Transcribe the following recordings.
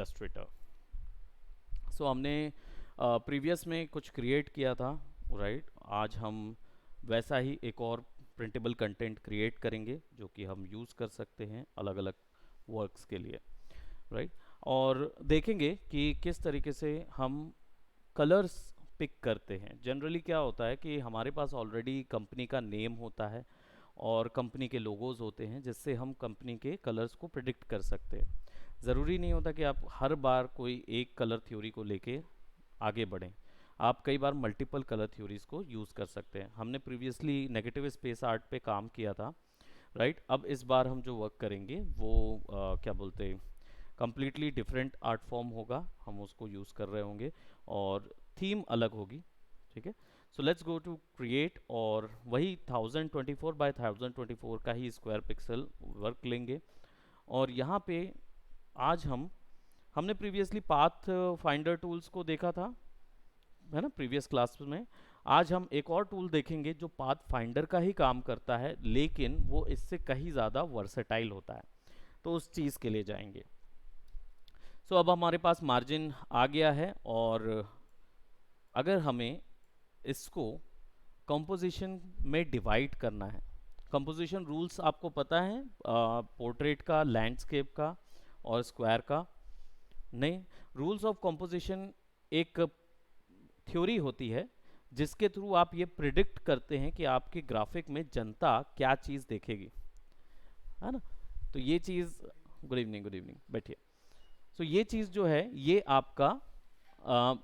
Illustrator. सो हमने previous में कुछ क्रिएट किया था, राइट। आज हम वैसा ही एक और प्रिंटेबल कंटेंट क्रिएट करेंगे जो कि हम यूज़ कर सकते हैं अलग अलग वर्क्स के लिए, राइट। और देखेंगे कि किस तरीके से हम कलर्स पिक करते हैं। जनरली क्या होता है कि हमारे पास ऑलरेडी कंपनी का नेम होता है और कंपनी के लोगोज होते हैं जिससे हम कंपनी के कलर्स को प्रिडिक्ट कर सकते हैं। ज़रूरी नहीं होता कि आप हर बार कोई एक कलर थ्योरी को लेके आगे बढ़ें। आप कई बार मल्टीपल कलर थ्योरीज को यूज़ कर सकते हैं। हमने प्रीवियसली नेगेटिव स्पेस आर्ट पे काम किया था, राइट। अब इस बार हम जो वर्क करेंगे वो क्या बोलते हैं, कम्प्लीटली डिफरेंट आर्ट फॉर्म होगा, हम उसको यूज़ कर रहे होंगे और थीम अलग होगी, ठीक है। So let's go to create और वही 1024 बाय 1024 का ही स्क्वायर पिक्सल वर्क लेंगे। और यहाँ पे आज हमने प्रीवियसली पाथ फाइंडर टूल्स को देखा था, है ना, प्रीवियस क्लास में। आज हम एक और टूल देखेंगे जो पाथ फाइंडर का ही काम करता है लेकिन वो इससे कहीं ज़्यादा वर्सेटाइल होता है, तो उस चीज़ के लिए जाएंगे। सो अब हमारे पास मार्जिन आ गया है और अगर हमें इसको कंपोजिशन में डिवाइड करना है, कंपोजिशन रूल्स आपको पता है, पोर्ट्रेट का, लैंडस्केप का और स्क्वायर का। नहीं, रूल्स ऑफ कंपोजिशन एक थ्योरी होती है जिसके थ्रू आप ये प्रिडिक्ट करते हैं कि आपके ग्राफिक में जनता क्या चीज़ देखेगी, है ना। तो ये चीज़, गुड इवनिंग, गुड इवनिंग, बैठिए। सो ये चीज़ जो है ये आपका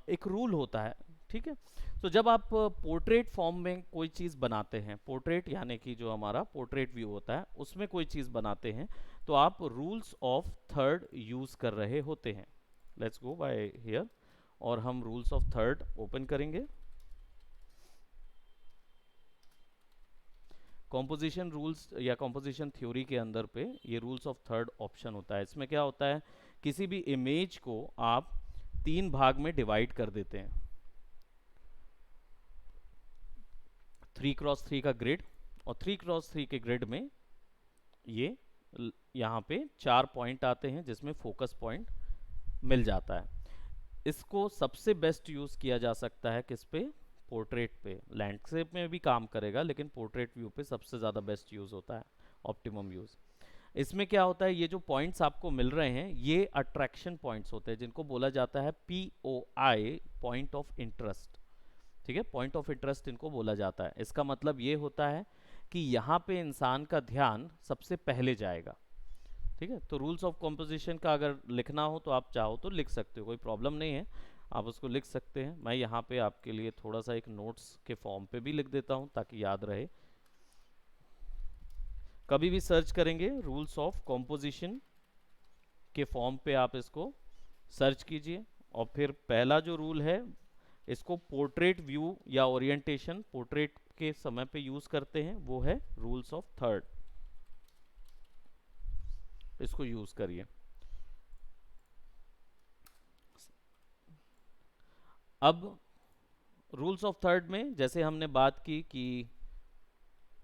एक रूल होता है, ठीक है। तो जब आप पोर्ट्रेट फॉर्म में कोई चीज़ बनाते हैं, पोर्ट्रेट यानी कि जो हमारा पोर्ट्रेट व्यू होता है उसमें कोई चीज़ बनाते हैं, तो आप रूल्स ऑफ थर्ड यूज़ कर रहे होते हैं। लेट्स गो बाय हियर और हम रूल्स ऑफ थर्ड ओपन करेंगे। कॉम्पोजिशन रूल्स या कॉम्पोजिशन थ्योरी के अंदर पे ये रूल्स ऑफ थर्ड ऑप्शन होता है। इसमें क्या होता है, किसी भी इमेज को आप 3 भाग में डिवाइड कर देते हैं, 3x3 का ग्रिड, और 3x3 के ग्रिड में ये यहाँ पे 4 पॉइंट आते हैं जिसमें फोकस पॉइंट मिल जाता है। इसको सबसे बेस्ट यूज़ किया जा सकता है किस पे, पोर्ट्रेट पे। लैंडस्केप में भी काम करेगा लेकिन पोर्ट्रेट व्यू पे सबसे ज़्यादा बेस्ट यूज़ होता है, ऑप्टिमम यूज़। इसमें क्या होता है, ये जो पॉइंट्स आपको मिल रहे हैं ये अट्रैक्शन पॉइंट्स होते हैं जिनको बोला जाता है POI, पॉइंट ऑफ इंटरेस्ट, ठीक है। पॉइंट ऑफ इंटरेस्ट इनको बोला जाता है। इसका मतलब ये होता है कि यहाँ पे इंसान का ध्यान सबसे पहले जाएगा, ठीक है। तो रूल्स ऑफ कॉम्पोजिशन का अगर लिखना हो तो आप चाहो तो लिख सकते हो, कोई प्रॉब्लम नहीं है, आप उसको लिख सकते हैं। मैं यहाँ पे आपके लिए थोड़ा सा एक नोट्स के फॉर्म पे भी लिख देता हूँ ताकि याद रहे। कभी भी सर्च करेंगे रूल्स ऑफ कॉम्पोजिशन के फॉर्म पे आप इसको सर्च कीजिए और फिर पहला जो रूल है इसको पोर्ट्रेट व्यू या ओरिएंटेशन पोर्ट्रेट के समय पे यूज करते हैं, वो है रूल्स ऑफ थर्ड। इसको यूज करिए। अब रूल्स ऑफ थर्ड में जैसे हमने बात की कि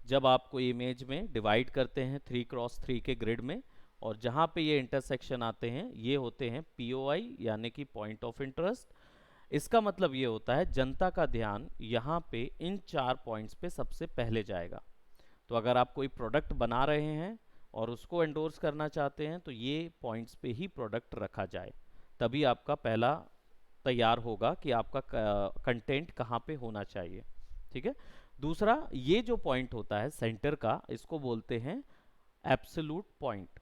जब आप कोई इमेज में डिवाइड करते हैं 3x3 के ग्रिड में, और जहां पे ये इंटरसेक्शन आते हैं ये होते हैं POI यानी कि पॉइंट ऑफ इंटरेस्ट। इसका मतलब ये होता है जनता का ध्यान यहाँ पे इन 4 पॉइंट्स पे सबसे पहले जाएगा। तो अगर आप कोई प्रोडक्ट बना रहे हैं और उसको एंडोर्स करना चाहते हैं तो ये पॉइंट्स पे ही प्रोडक्ट रखा जाए, तभी आपका पहला तैयार होगा कि आपका कंटेंट कहाँ पे होना चाहिए, ठीक है। दूसरा, ये जो पॉइंट होता है सेंटर का, इसको बोलते हैं एब्सोल्यूट पॉइंट।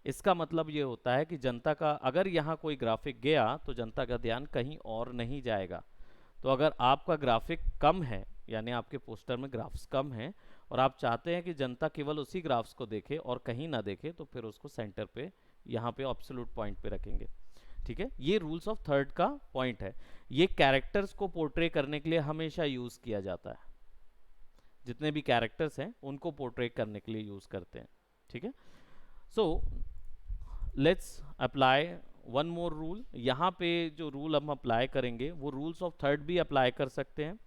इसका मतलब ये होता है कि जनता का अगर यहाँ कोई ग्राफिक गया तो जनता का ध्यान कहीं और नहीं जाएगा। तो अगर आपका ग्राफिक कम है, यानी आपके पोस्टर में ग्राफ्स कम हैं और आप चाहते हैं कि जनता केवल उसी ग्राफ्स को देखे और कहीं ना देखे, तो फिर उसको सेंटर पे यहाँ पे एब्सोल्यूट पॉइंट पे रखेंगे, ठीक है। ये रूल्स ऑफ थर्ड का पॉइंट है। ये कैरेक्टर्स को पोर्ट्रे करने के लिए हमेशा यूज किया जाता है, जितने भी कैरेक्टर्स हैं उनको पोर्ट्रे करने के लिए यूज करते हैं, ठीक है। So let's apply one more rule. यहाँ पे जो रूल हम अप्लाई करेंगे वो रूल्स ऑफ थर्ड भी अप्लाई कर सकते हैं।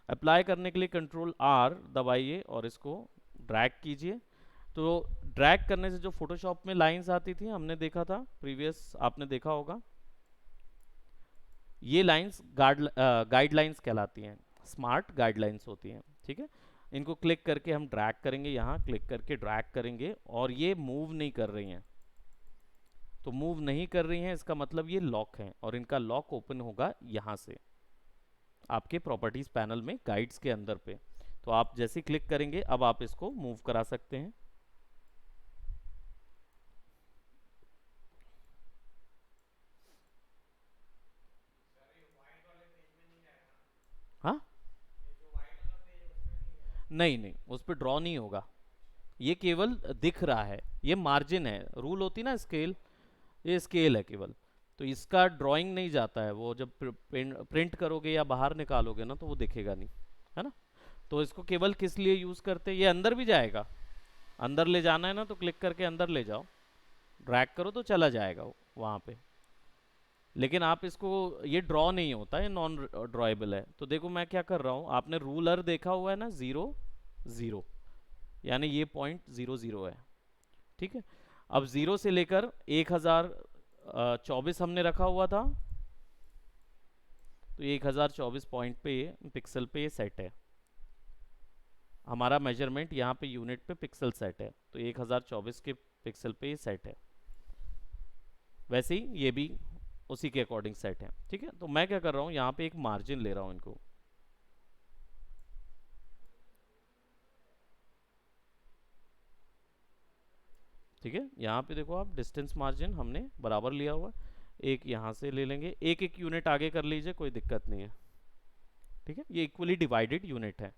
अप्लाई करने के लिए Ctrl+R दबाइए और इसको ड्रैग कीजिए। तो ड्रैग करने से जो फोटोशॉप में लाइंस आती थी, हमने देखा था प्रीवियस, आपने देखा होगा, ये लाइंस गाइडलाइंस कहलाती हैं, स्मार्ट गाइडलाइंस होती हैं, ठीक है। इनको क्लिक करके हम ड्रैग करेंगे, यहाँ क्लिक करके ड्रैग करेंगे, और ये मूव नहीं कर रही हैं। तो मूव नहीं कर रही हैं इसका मतलब ये लॉक हैं, और इनका लॉक ओपन होगा यहाँ से आपके प्रॉपर्टीज पैनल में गाइड्स के अंदर पे। तो आप जैसे क्लिक करेंगे अब आप इसको मूव करा सकते हैं। हाँ, नहीं नहीं, उस पर ड्रॉ नहीं होगा, ये केवल दिख रहा है, ये मार्जिन है, रूल होती ना स्केल, ये स्केल है केवल। तो इसका ड्राइंग नहीं जाता है, वो जब प्रिंट करोगे या बाहर निकालोगे ना तो वो दिखेगा नहीं, है ना। तो इसको केवल किस लिए यूज़ करते हैं, ये अंदर भी जाएगा, अंदर ले जाना है ना तो क्लिक करके अंदर ले जाओ, ड्रैग करो तो चला जाएगा वो वहाँ पे। लेकिन आप इसको, ये ड्रॉ नहीं होता, ये नॉन ड्रॉएबल है। तो देखो मैं क्या कर रहा हूँ, आपने रूलर देखा हुआ है ना, 0 0, यानी ये पॉइंट 0 0 है, ठीक है। अब 0 से लेकर 1024 हमने रखा हुआ था, तो 1024 पॉइंट पे पिक्सल पे ये सेट है हमारा मेजरमेंट, यहाँ पे यूनिट पे पिक्सल सेट है, तो 1024 के पिक्सल पे ये सेट है। वैसे ही ये भी उसी के अकॉर्डिंग सेट है, ठीक है। तो मैं क्या कर रहा हूँ, यहाँ पे एक मार्जिन ले रहा हूँ इनको, ठीक है। यहाँ पे देखो आप, डिस्टेंस मार्जिन हमने बराबर लिया हुआ, एक यहाँ से ले लेंगे, एक एक यूनिट आगे कर लीजिए, कोई दिक्कत नहीं है, ठीक है। ये इक्वली डिवाइडेड यूनिट है,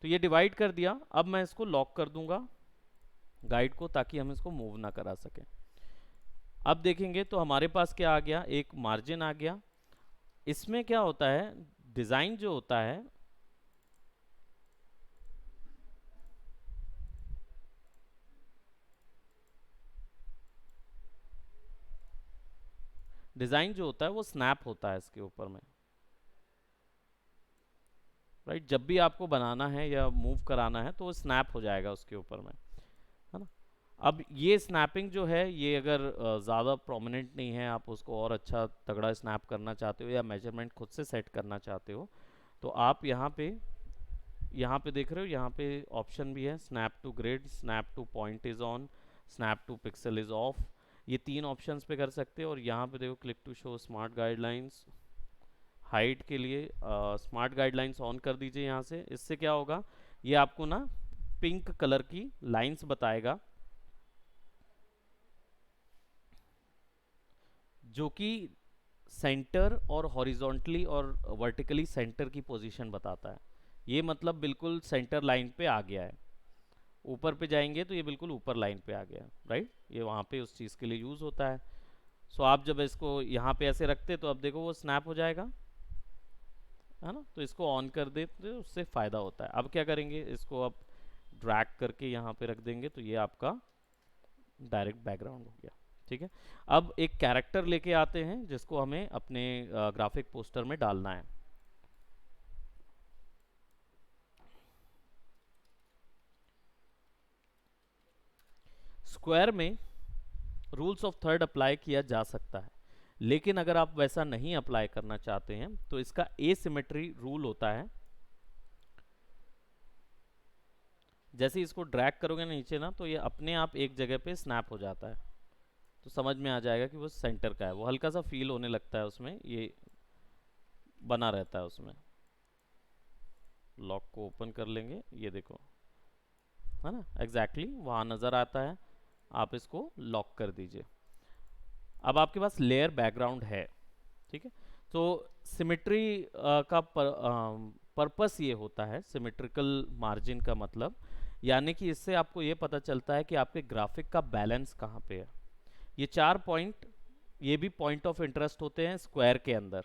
तो ये डिवाइड कर दिया। अब मैं इसको लॉक कर दूंगा गाइड को, ताकि हम इसको मूव ना करा सकें। अब देखेंगे तो हमारे पास क्या आ गया, एक मार्जिन आ गया। इसमें क्या होता है, डिज़ाइन जो होता है, डिज़ाइन जो होता है वो स्नैप होता है इसके ऊपर में, राइट। जब भी आपको बनाना है या मूव कराना है तो वो स्नैप हो जाएगा उसके ऊपर में, है ना। अब ये स्नैपिंग जो है, ये अगर ज़्यादा प्रोमिनेंट नहीं है, आप उसको और अच्छा तगड़ा स्नैप करना चाहते हो या मेजरमेंट खुद से सेट करना चाहते हो, तो आप यहाँ पे देख रहे हो, यहाँ पे ऑप्शन भी है, snap to grid, snap to point is on, snap to pixel is off. ये 3 ऑप्शंस पे कर सकते हो। और यहाँ पे देखो, click to show smart guidelines, height के लिए स्मार्ट गाइडलाइंस ऑन कर दीजिए यहाँ से। इससे क्या होगा, ये आपको ना पिंक कलर की लाइंस बताएगा, जो कि सेंटर और हॉरिजॉन्टली और वर्टिकली सेंटर की पोजीशन बताता है। ये मतलब बिल्कुल सेंटर लाइन पे आ गया है। ऊपर पे जाएंगे तो ये बिल्कुल ऊपर लाइन पे आ गया, राइट। ये वहाँ पे उस चीज़ के लिए यूज़ होता है। सो आप जब इसको यहाँ पे ऐसे रखते तो अब देखो वो स्नैप हो जाएगा, है ना। तो इसको ऑन कर देते तो उससे फ़ायदा होता है। अब क्या करेंगे, इसको अब ड्रैग करके यहाँ पे रख देंगे, तो ये आपका डायरेक्ट बैकग्राउंड हो गया, ठीक है। अब एक कैरेक्टर लेके आते हैं जिसको हमें अपने ग्राफिक पोस्टर में डालना है। स्क्वायर में रूल्स ऑफ थर्ड अप्लाई किया जा सकता है, लेकिन अगर आप वैसा नहीं अप्लाई करना चाहते हैं तो इसका एसिमेट्री रूल होता है। जैसे इसको ड्रैग करोगे ना नीचे ना, तो ये अपने आप एक जगह पे स्नैप हो जाता है, तो समझ में आ जाएगा कि वो सेंटर का है। वो हल्का सा फील होने लगता है उसमें, ये बना रहता है उसमें। लॉक को ओपन कर लेंगे, ये देखो, है ना, एग्जैक्टली वहाँ नज़र आता है। आप इसको लॉक कर दीजिए। अब आपके पास लेयर बैकग्राउंड है, ठीक है। तो सिमेट्री का पर्पस ये होता है, सिमेट्रिकल मार्जिन का मतलब, यानी कि इससे आपको ये पता चलता है कि आपके ग्राफिक का बैलेंस कहाँ पे है। ये 4 पॉइंट, ये भी पॉइंट ऑफ इंटरेस्ट होते हैं स्क्वायर के अंदर,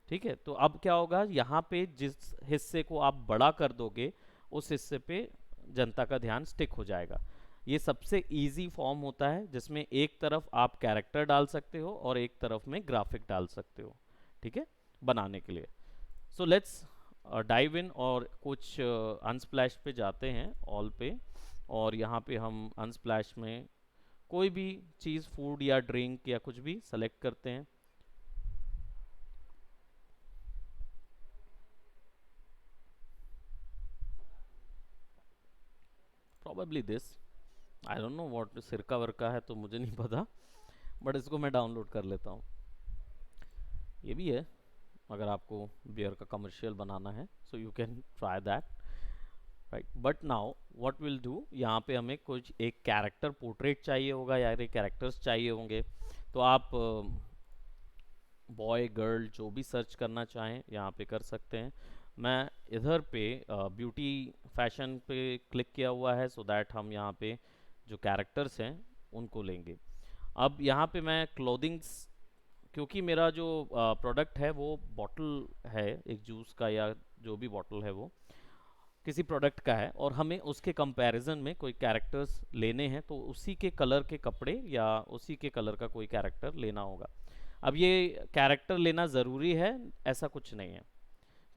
ठीक है। तो अब क्या होगा, यहाँ पे जिस हिस्से को आप बड़ा कर दोगे उस हिस्से पे जनता का ध्यान स्टिक हो जाएगा। ये सबसे इजी फॉर्म होता है जिसमें एक तरफ आप कैरेक्टर डाल सकते हो और एक तरफ में ग्राफिक डाल सकते हो, ठीक है, बनाने के लिए। सो लेट्स डाइव इन और कुछ अनस्प्लैश पे जाते हैं, ऑल पे। और यहाँ पे हम अनस्प्लैश में कोई भी चीज़, फूड या ड्रिंक या कुछ भी सेलेक्ट करते हैं। probably this. I don't know what सिरका वर्का है तो मुझे नहीं पता, बट इसको मैं डाउनलोड कर लेता हूँ। ये भी है अगर आपको बियर का कमर्शियल बनाना है, so you can try that, right. But now what will do, यहाँ पे हमें कुछ एक कैरेक्टर पोर्ट्रेट चाहिए होगा या एक कैरेक्टर्स चाहिए होंगे, तो आप बॉय गर्ल जो भी सर्च करना चाहें यहाँ पे कर सकते हैं। मैं इधर पे ब्यूटी फैशन पे क्लिक किया हुआ है, सो दैट हम यहाँ पे जो कैरेक्टर्स हैं उनको लेंगे। अब यहाँ पे मैं क्लोथिंग्स, क्योंकि मेरा जो प्रोडक्ट है वो बॉटल है एक जूस का, या जो भी बॉटल है वो किसी प्रोडक्ट का है, और हमें उसके कंपैरिजन में कोई कैरेक्टर्स लेने हैं, तो उसी के कलर के कपड़े या उसी के कलर का कोई कैरेक्टर लेना होगा। अब ये कैरेक्टर लेना ज़रूरी है ऐसा कुछ नहीं है,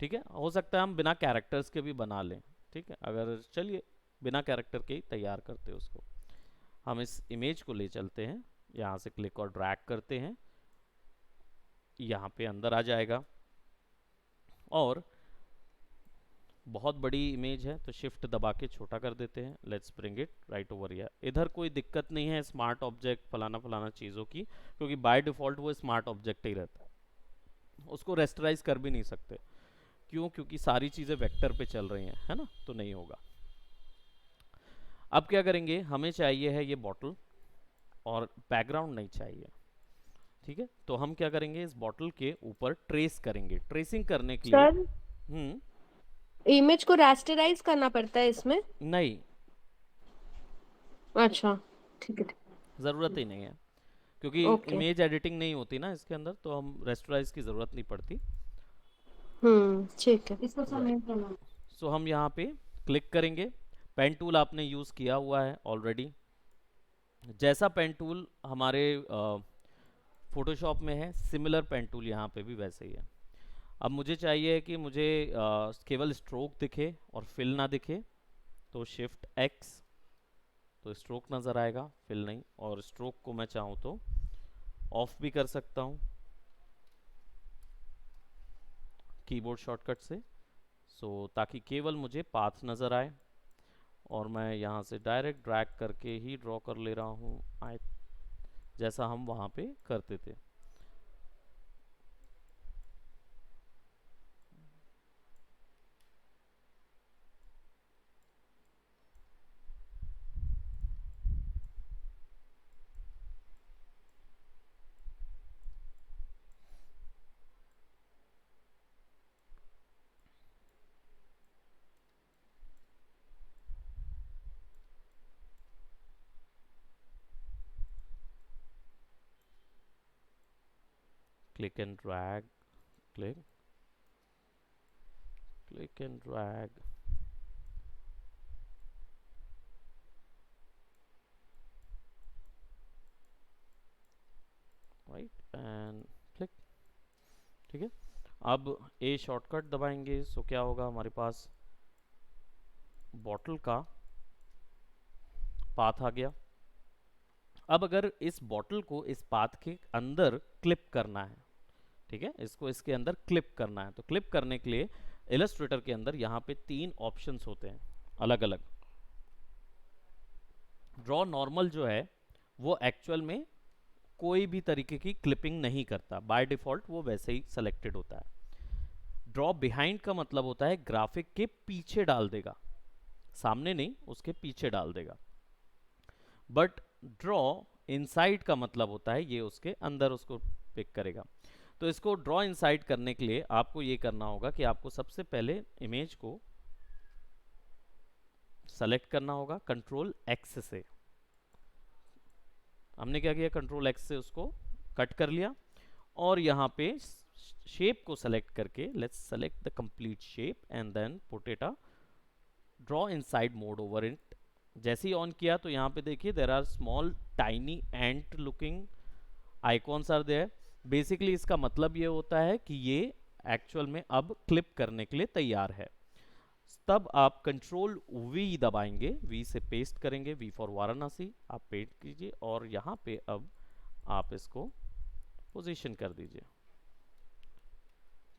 ठीक है। हो सकता है हम बिना कैरेक्टर्स के भी बना लें, ठीक है। अगर चलिए बिना कैरेक्टर के ही तैयार करते हैं उसको। हम इस इमेज को ले चलते हैं, यहाँ से क्लिक और ड्रैग करते हैं, यहाँ पे अंदर आ जाएगा, और बहुत बड़ी इमेज है तो शिफ्ट दबा के छोटा कर देते हैं। Let's bring it right over here. इधर कोई दिक्कत नहीं है स्मार्ट ऑब्जेक्ट फलाना फलाना चीज़ों की, क्योंकि बाय डिफ़ॉल्ट वो स्मार्ट ऑब्जेक्ट ही रहता है, उसको रेस्टराइज कर भी नहीं सकते। क्यों? क्योंकि सारी चीज़ें वेक्टर पे चल रही हैं, है ना, तो नहीं होगा। अब क्या करेंगे, हमें चाहिए है ये बॉटल और बैकग्राउंड नहीं चाहिए, ठीक है। तो हम क्या करेंगे, इस बॉटल के ऊपर ट्रेस करेंगे। ट्रेसिंग करने के लिए सर, इमेज को रास्टराइज करना पड़ता है इसमें? नहीं, अच्छा, ठीक है। ज़रूरत ही नहीं है, क्योंकि ओके। इमेज एडिटिंग नहीं होती ना इसके अंदर, तो हम रेस्टराइज की ज़रूरत नहीं पड़ती, ठीक है। इसको राइट। सबमिट करना। सो हम यहाँ पे क्लिक करेंगे। पेन टूल आपने यूज़ किया हुआ है ऑलरेडी, जैसा पेन टूल हमारे फोटोशॉप में है, सिमिलर पेन टूल यहाँ पे भी वैसे ही है। अब मुझे चाहिए कि मुझे केवल स्ट्रोक दिखे और फिल ना दिखे, तो शिफ्ट एक्स, तो स्ट्रोक नज़र आएगा, फिल नहीं। और स्ट्रोक को मैं चाहूँ तो ऑफ भी कर सकता हूँ कीबोर्ड शॉर्टकट से, सो ताकि केवल मुझे पाथ नज़र आए, और मैं यहाँ से डायरेक्ट ड्रैग करके ही ड्रॉ कर ले रहा हूँ आय, जैसा हम वहाँ पे करते थे। Click and drag, click, click and drag, right and click, ठीक है। अब ए शॉर्टकट दबाएंगे, सो क्या होगा, हमारे पास बॉटल का पाथ आ गया। अब अगर इस बॉटल को इस पाथ के अंदर क्लिप करना है, ठीक है, इसको इसके अंदर क्लिप करना है, तो क्लिप करने के लिए इलस्ट्रेटर के अंदर यहाँ पे 3 ऑप्शंस होते हैं अलग अलग। ड्रॉ नॉर्मल जो है वो एक्चुअल में कोई भी तरीके की क्लिपिंग नहीं करता, बाय डिफॉल्ट वो वैसे ही सेलेक्टेड होता है। ड्रॉ बिहाइंड का मतलब होता है ग्राफिक के पीछे डाल देगा, सामने नहीं, उसके पीछे डाल देगा। बट ड्रॉ इनसाइड का मतलब होता है ये उसके अंदर उसको पिक करेगा। तो इसको ड्रॉ इनसाइड करने के लिए आपको ये करना होगा कि आपको सबसे पहले इमेज को सेलेक्ट करना होगा कंट्रोल एक्स से। हमने क्या किया, कंट्रोल एक्स से उसको कट कर लिया, और यहाँ पे शेप को सेलेक्ट करके let's select the complete shape and then put it a draw inside mode over it. जैसे ही ऑन किया तो यहाँ पे देखिए there are small tiny ant looking icons are there. Basically इसका मतलब ये होता है कि ये एक्चुअल में अब क्लिप करने के लिए तैयार है। तब आप कंट्रोल वी दबाएंगे, वी से पेस्ट करेंगे, वी फॉर वाराणसी आप पेस्ट कीजिए, और यहाँ पे अब आप इसको पोजीशन कर दीजिए,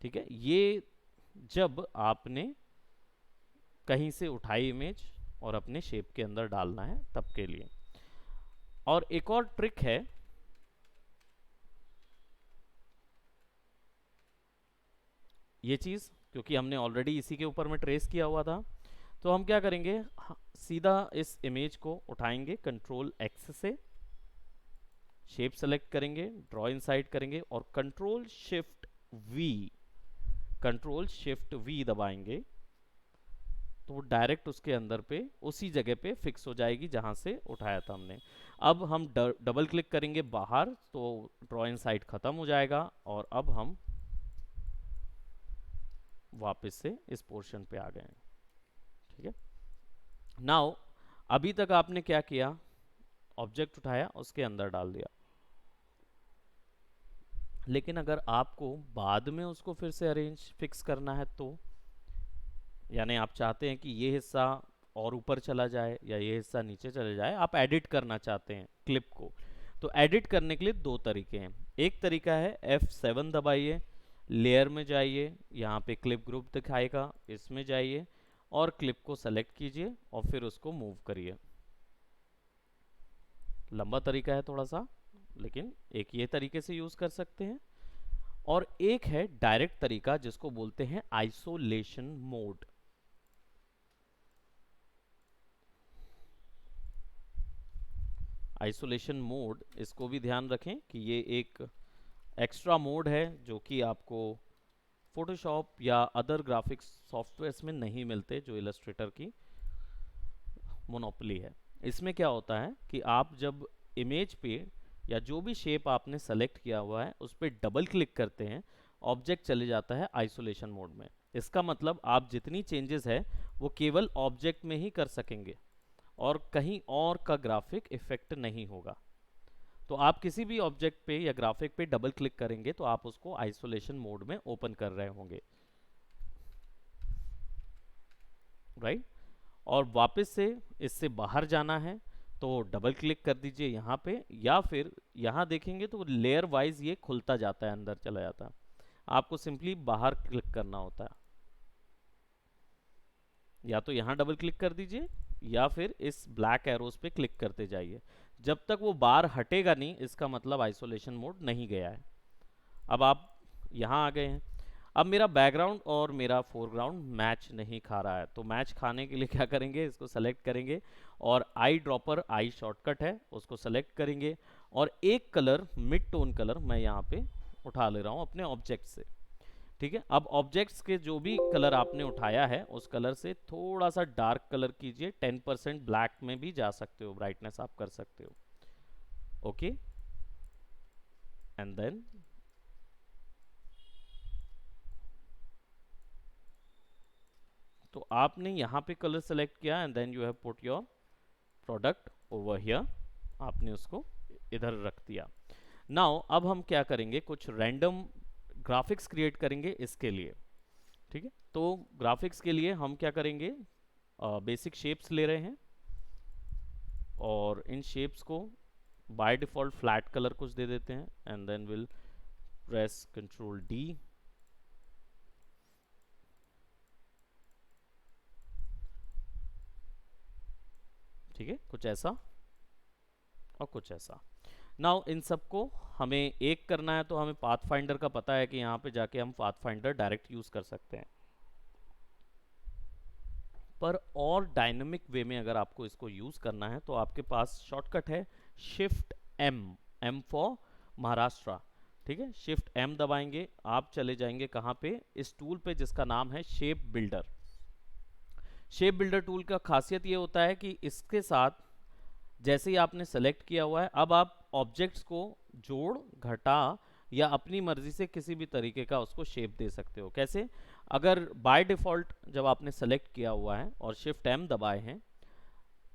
ठीक है। ये जब आपने कहीं से उठाई इमेज और अपने शेप के अंदर डालना है तब के लिए। और एक और ट्रिक है, ये चीज़ क्योंकि हमने ऑलरेडी इसी के ऊपर में ट्रेस किया हुआ था, तो हम क्या करेंगे, सीधा इस इमेज को उठाएंगे कंट्रोल एक्स से, शेप सेलेक्ट करेंगे, ड्रॉ इनसाइड करेंगे और कंट्रोल शिफ्ट वी दबाएंगे, तो वो डायरेक्ट उसके अंदर पे उसी जगह पे फिक्स हो जाएगी जहां से उठाया था हमने। अब हम डबल क्लिक करेंगे बाहर तो ड्रॉ इनसाइड खत्म हो जाएगा, और अब हम वापस से इस पोर्शन पे आ गए हैं। ठीक है, नाउ अभी तक आपने क्या किया, ऑब्जेक्ट उठाया उसके अंदर डाल दिया, लेकिन अगर आपको बाद में उसको फिर से अरेंज फिक्स करना है तो, यानी आप चाहते हैं कि ये हिस्सा और ऊपर चला जाए या ये हिस्सा नीचे चले जाए, आप एडिट करना चाहते हैं क्लिप को, तो एडिट करने के लिए दो तरीके हैं। एक तरीका है F7 दबाइए, लेयर में जाइए, यहाँ पे क्लिप ग्रुप दिखाएगा, इसमें जाइए और क्लिप को सेलेक्ट कीजिए और फिर उसको मूव करिए। लंबा तरीका है थोड़ा सा, लेकिन एक ये तरीके से यूज कर सकते हैं, और एक है डायरेक्ट तरीका जिसको बोलते हैं आइसोलेशन मोड। आइसोलेशन मोड, इसको भी ध्यान रखें कि ये एक एक्स्ट्रा मोड है जो कि आपको फोटोशॉप या अदर ग्राफिक्स सॉफ्टवेयर्स में नहीं मिलते, जो इलस्ट्रेटर की मोनोपोली है। इसमें क्या होता है कि आप जब इमेज पे या जो भी शेप आपने सेलेक्ट किया हुआ है उस पर डबल क्लिक करते हैं, ऑब्जेक्ट चले जाता है आइसोलेशन मोड में। इसका मतलब आप जितनी चेंजेस है वो केवल ऑब्जेक्ट में ही कर सकेंगे और कहीं और का ग्राफिक इफेक्ट नहीं होगा। तो आप किसी भी ऑब्जेक्ट पे या ग्राफिक पे डबल क्लिक करेंगे तो आप उसको आइसोलेशन मोड में ओपन कर रहे होंगे, राइट। और वापस से इससे बाहर जाना है तो डबल क्लिक कर दीजिए यहाँ पे, या फिर यहाँ देखेंगे तो लेयर वाइज ये खुलता जाता है, अंदर चला जाता है, आपको सिंपली बाहर क्लिक करना होता है। या तो यहाँ डबल क्लिक कर दीजिए या फिर इस ब्लैक एरोस पे क्लिक करते जाइए, जब तक वो बार हटेगा नहीं इसका मतलब आइसोलेशन मोड नहीं गया है। अब आप यहाँ आ गए हैं, अब मेरा बैकग्राउंड और मेरा फोरग्राउंड मैच नहीं खा रहा है, तो मैच खाने के लिए क्या करेंगे, इसको सेलेक्ट करेंगे और आई ड्रॉपर, आई शॉर्टकट है उसको सेलेक्ट करेंगे, और एक कलर मिड टोन कलर मैं यहाँ पे उठा ले रहा हूँ अपने ऑब्जेक्ट से। ठीक है, अब ऑब्जेक्ट्स के जो भी कलर आपने उठाया है उस कलर से थोड़ा सा डार्क कलर कीजिए, 10% ब्लैक में भी जा सकते हो, ब्राइटनेस आप कर सकते हो। ओके, एंड देन तो आपने यहाँ पे कलर सेलेक्ट किया and then you have put your product over here, आपने उसको इधर रख दिया। नाउ अब हम क्या करेंगे, कुछ रैंडम ग्राफिक्स क्रिएट करेंगे इसके लिए। ठीक है, तो ग्राफिक्स के लिए हम क्या करेंगे, बेसिक शेप्स ले रहे हैं और इन शेप्स को बाय डिफॉल्ट फ्लैट कलर कुछ दे देते हैं and then will press control D. ठीक है, कुछ ऐसा और कुछ ऐसा। नाउ इन सबको हमें एक करना है, तो हमें पाथ फाइंडर का पता है कि यहाँ पे जाके हम पाथ फाइंडर डायरेक्ट यूज कर सकते हैं, पर और डायनेमिक वे में अगर आपको इसको यूज करना है तो आपके पास शॉर्टकट है shift M, M for Maharashtra. ठीक है, शिफ्ट एम दबाएंगे, आप चले जाएंगे कहाँ पे, इस टूल पे जिसका नाम है shape builder. Shape builder tool का खासियत ये होता है कि इसके साथ जैसे ही आपने सेलेक्ट किया हुआ है, अब आप ऑब्जेक्ट्स को जोड़, घटा या अपनी मर्जी से किसी भी तरीके का उसको शेप दे सकते हो। कैसे, अगर बाय डिफॉल्ट जब आपने सेलेक्ट किया हुआ है और शिफ्ट एम दबाए हैं,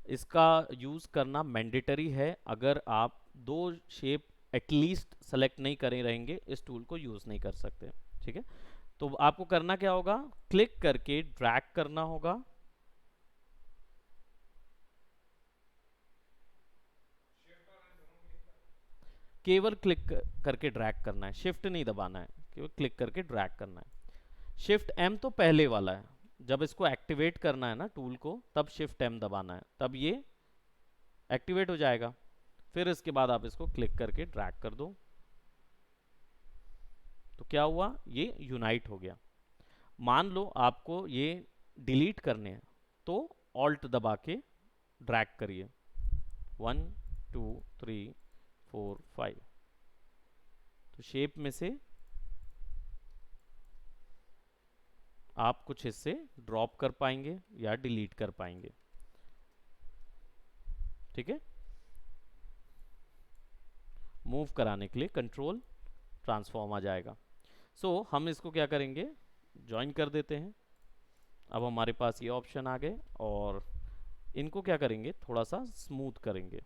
इसका यूज़ करना मैंडेटरी है। अगर आप दो शेप एटलीस्ट सेलेक्ट नहीं करे रहेंगे इस टूल को यूज़ नहीं कर सकते। ठीक है, तो आपको करना क्या होगा, क्लिक करके ड्रैग करना होगा, केवल क्लिक करके ड्रैग करना है, शिफ्ट नहीं दबाना है, केवल क्लिक करके ड्रैग करना है। शिफ्ट एम तो पहले वाला है, जब इसको एक्टिवेट करना है ना टूल को, तब शिफ्ट एम दबाना है, तब ये एक्टिवेट हो जाएगा। फिर इसके बाद आप इसको क्लिक करके ड्रैग कर दो, तो क्या हुआ, ये यूनाइट हो गया। मान लो आपको ये डिलीट करने हैं, तो ऑल्ट दबा के ड्रैग करिए, 1 2 3 4 5, तो शेप में से आप कुछ हिस्से ड्रॉप कर पाएंगे या डिलीट कर पाएंगे। ठीक है, मूव कराने के लिए कंट्रोल ट्रांसफॉर्म आ जाएगा। हम इसको क्या करेंगे, ज्वाइन कर देते हैं। अब हमारे पास ये ऑप्शन आ गए, और इनको क्या करेंगे, थोड़ा सा स्मूथ करेंगे।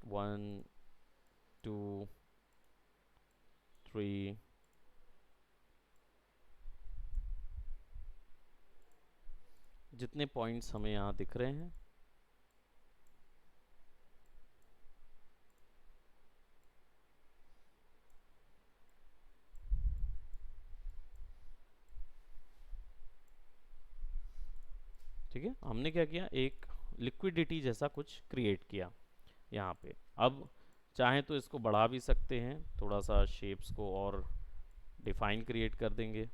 1 2 3, जितने पॉइंट्स हमें यहाँ दिख रहे हैं, ठीक है, हमने क्या किया, एक लिक्विडिटी जैसा कुछ क्रिएट किया यहाँ पे। अब चाहें तो इसको बढ़ा भी सकते हैं, थोड़ा सा शेप्स को और डिफाइन क्रिएट कर देंगे।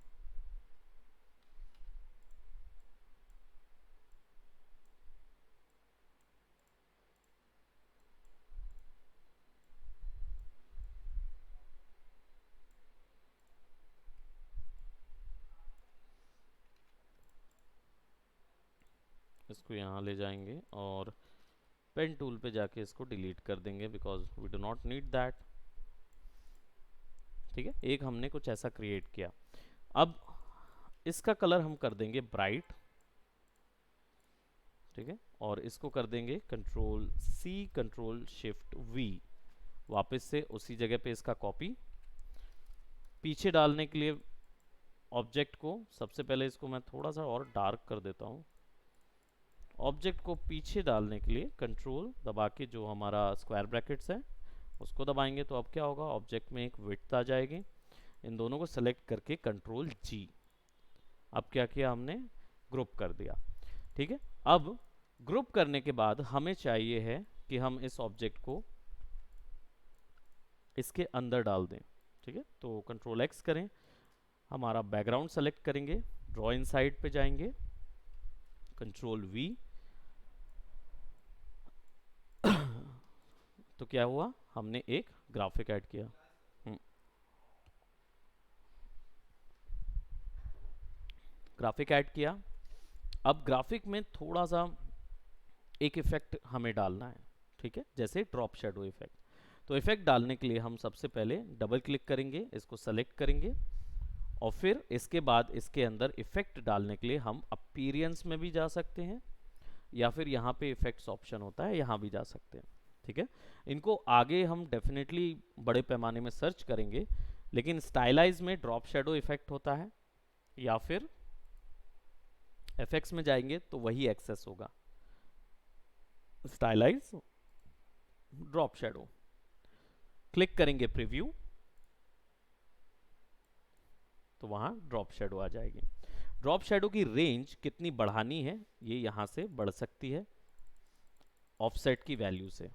इसको यहाँ ले जाएंगे और पेन टूल पे जाके इसको डिलीट कर देंगे, because we do not need that. ठीक है, एक हमने कुछ ऐसा क्रिएट किया। अब इसका कलर हम कर देंगे ब्राइट। ठीक है, और इसको कर देंगे control C control shift V, वापस से उसी जगह पे इसका कॉपी। पीछे डालने के लिए ऑब्जेक्ट को सबसे पहले इसको मैं थोड़ा सा और डार्क कर देता हूँ। ऑब्जेक्ट को पीछे डालने के लिए कंट्रोल दबा के जो हमारा स्क्वायर ब्रैकेट्स है उसको दबाएंगे, तो अब क्या होगा, ऑब्जेक्ट में एक विड्थ आ जाएगी। इन दोनों को सेलेक्ट करके कंट्रोल जी, अब क्या किया हमने, ग्रुप कर दिया। ठीक है, अब ग्रुप करने के बाद हमें चाहिए है कि हम इस ऑब्जेक्ट को इसके अंदर डाल दें। ठीक है, तो कंट्रोल एक्स करें, हमारा बैकग्राउंड सेलेक्ट करेंगे, ड्रॉ इनसाइड पे जाएंगे, कंट्रोल वी, तो क्या हुआ, हमने एक ग्राफिक ऐड किया। ग्राफिक ऐड किया। अब ग्राफिक में थोड़ा सा एक इफेक्ट हमें डालना है। ठीक है, जैसे ड्रॉप शेडो इफेक्ट। तो इफेक्ट डालने के लिए हम सबसे पहले डबल क्लिक करेंगे, इसको सेलेक्ट करेंगे, और फिर इसके बाद इसके अंदर इफेक्ट डालने के लिए हम अपीरियंस में भी जा सकते हैं, या फिर यहाँ पे इफेक्ट्स ऑप्शन होता है, यहाँ भी जा सकते हैं। ठीक है, इनको आगे हम डेफिनेटली बड़े पैमाने में सर्च करेंगे, लेकिन स्टाइलाइज में ड्रॉप शेडो इफेक्ट होता है, या फिर एफेक्ट्स में जाएंगे तो वही एक्सेस होगा, स्टाइलाइज ड्रॉप शेडो। क्लिक करेंगे प्रीव्यू, तो वहां ड्रॉप शेडो आ जाएगी। ड्रॉप शेडो की रेंज कितनी बढ़ानी है, ये यहां से बढ़ सकती है ऑफसेट की वैल्यू से।